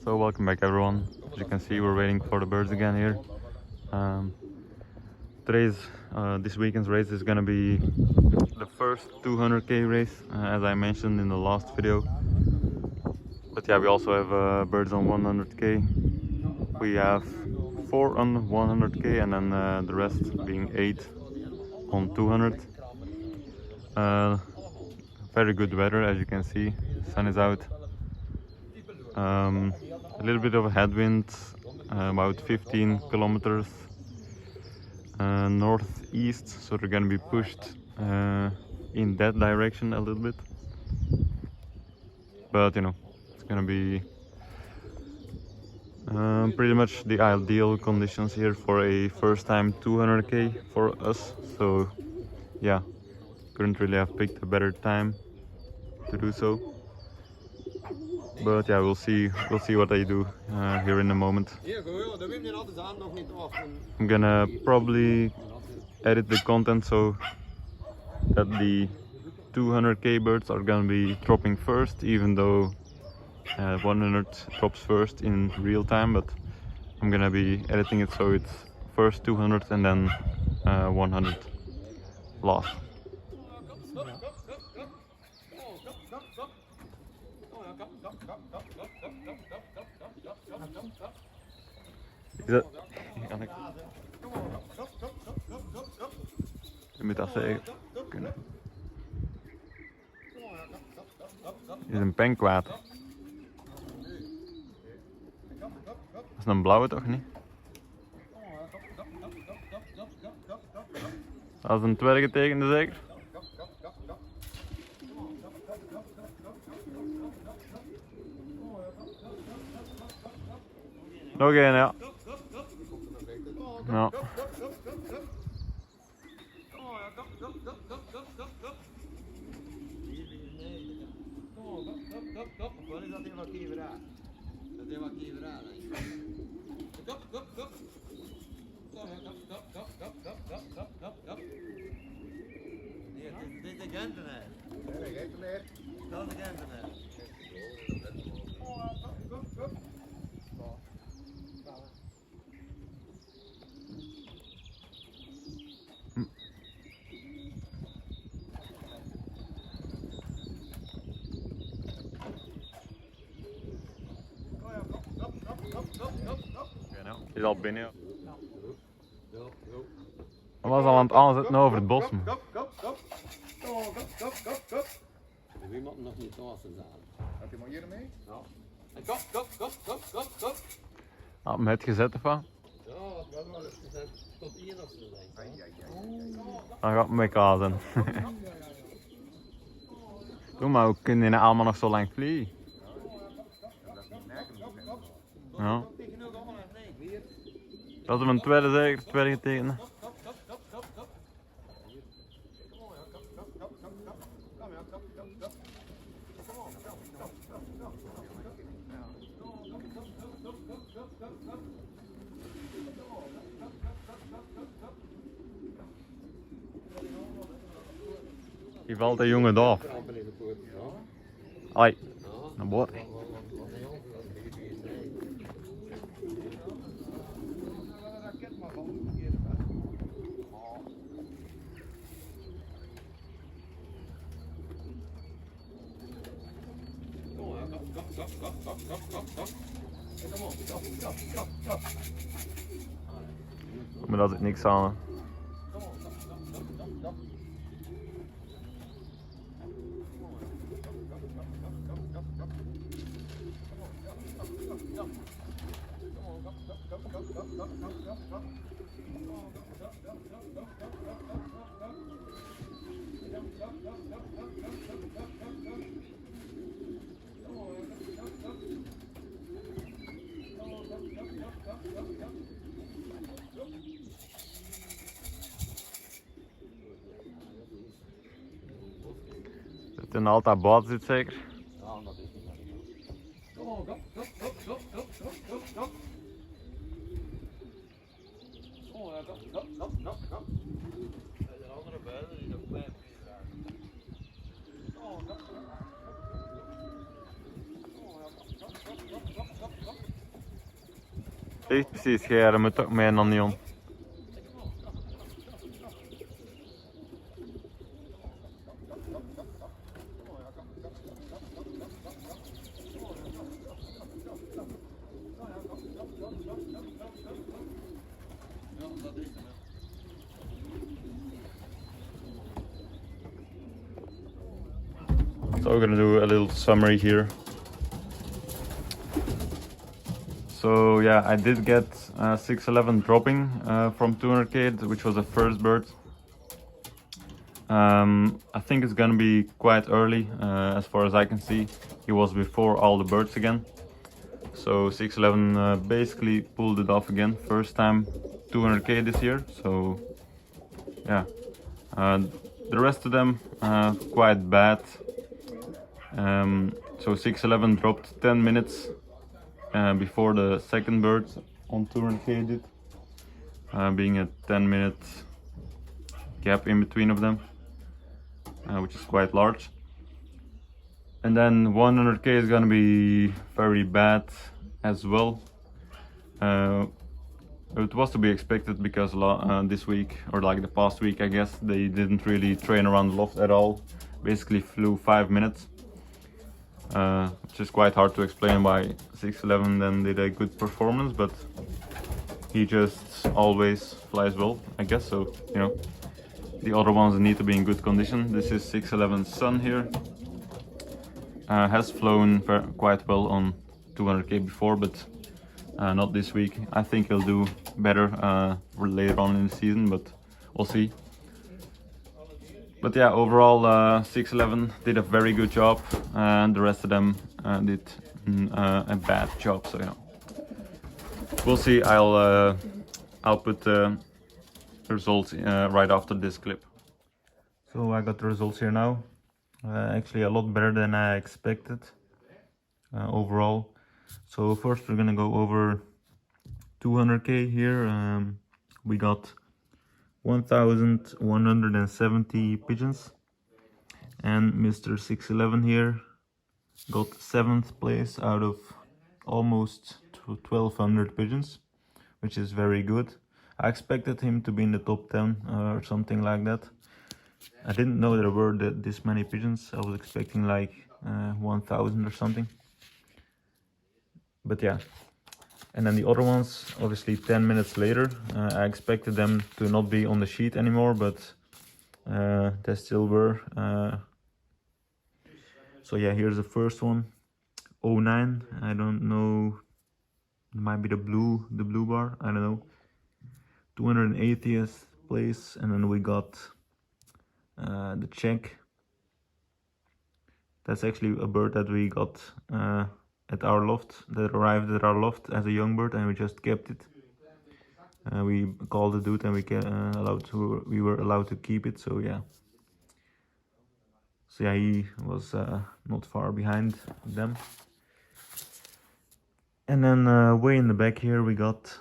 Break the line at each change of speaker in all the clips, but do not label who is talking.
So welcome back everyone. As you can see, we're waiting for the birds again here. This weekend's race is gonna be the first 200k race, as I mentioned in the last video. But yeah, we also have birds on 100k. We have 4 on 100k and then the rest being 8 on 200. Very good weather, as you can see. Sun is out. A little bit of a headwind, about 15 kilometers northeast, so they're gonna be pushed in that direction a little bit. But you know, it's gonna be pretty much the ideal conditions here for a first time 200k for us. So yeah, couldn't really have picked a better time to do so. But yeah, we'll see what I do here in a moment. I'm gonna probably edit the content so that the 200k birds are gonna be dropping first, even though 100 drops first in real time, but I'm gonna be editing it so it's first 200 and then 100 last. Is dat? Je moet dat zeggen kunnen. Dit is een penkwater. Dat is een blauwe toch niet? Dat is een dwergentekende zeker? Nog één, ja. Ja.
Dit is de Gentenaar. Dat is de Gentenaar.
Die is al binnen. Ja. Hij was al aan het aanzetten over het bos. Man.
Wie moet nog niet tossen zijn?
Heb je maar hier mee?
Ja. Kop.
Had hem het gezet of wat?
Ja, dat wel eens gezet. Tot 1 of zo.
Dan gaat het met kazen. Doe maar, hoe kunnen die allemaal nog zo lang vliegen? Ja. Dat is een tweede zeker, dwergentekenen. Die valt de jongen daar. Hoi, naar boord. Maar dat is niks aan. Het in altijd boot zit zeker?
Ja, dat is niet. Kom op. Oh, ja, kom. De andere buiten die nog bij dragen. Oh, kom.
Precies, jij moet ook mee naar Neon. So we're gonna do a little summary here. So yeah, I did get 611 dropping from 200k, which was the first bird. I think it's gonna be quite early, as far as I can see. He was before all the birds again. So 611 basically pulled it off again, first time 200k this year. So yeah, the rest of them quite bad. So 611 dropped 10 minutes before the second bird on 200k did, being a 10-minute gap in between of them, which is quite large. And then 100k is gonna be very bad as well. It was to be expected because this week, or like the past week I guess, they didn't really train around the loft at all. Basically flew 5 minutes, which is quite hard to explain why 611 then did a good performance, but he just always flies well, I guess. So, you know, the other ones need to be in good condition. This is 611's son here. Has flown quite well on 200k before, but not this week. I think he'll do better later on in the season, but we'll see. But yeah, overall 611 did a very good job, and the rest of them did a bad job. So you know, we'll see. I'll put the results right after this clip. So I got the results here now. Actually a lot better than I expected overall. So first we're gonna go over 200k here. We got 1170 pigeons, and Mr. 611 here got 7th place out of almost 1200 pigeons, which is very good. I expected him to be in the top 10 or something like that. I didn't know there were this many pigeons. I was expecting like 1000 or something. But yeah. And then the other ones, obviously 10 minutes later. I expected them to not be on the sheet anymore, but they still were. So yeah, here's the first one. 09. I don't know. It might be the blue bar. I don't know. 280th place, and then we got the Czech. That's actually a bird that we got at our loft, that arrived at our loft as a young bird, and we just kept it. We called the dude, and we were allowed to keep it. So yeah. So yeah, he was not far behind them. And then way in the back here we got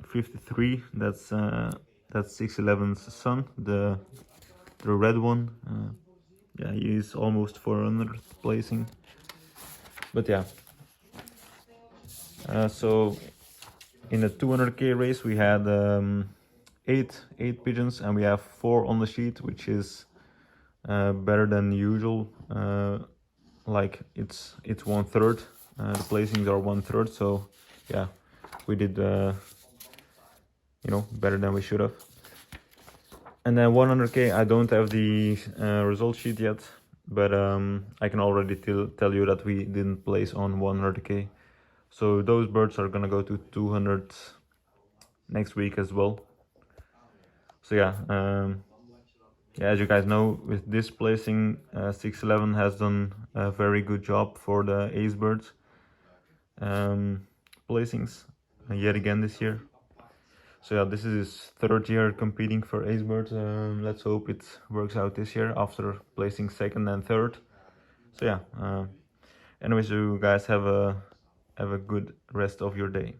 53. That's 611's son, the red one. Yeah, he is almost 400th placing. But yeah. So in the 200k race we had 8 pigeons, and we have 4 on the sheet, which is better than usual. Like it's 1/3. The placings are 1/3. So yeah, we did you know, better than we should have. And then 100k, I don't have the result sheet yet, but I can already tell you that we didn't place on 100k. So those birds are gonna go to 200 next week as well. So yeah, yeah, as you guys know, with this placing, 611 has done a very good job for the ace birds placings yet again this year. So yeah, this is his 3rd year competing for ace birds. Let's hope it works out this year after placing 2nd and 3rd. So yeah, anyways, you guys have a good rest of your day.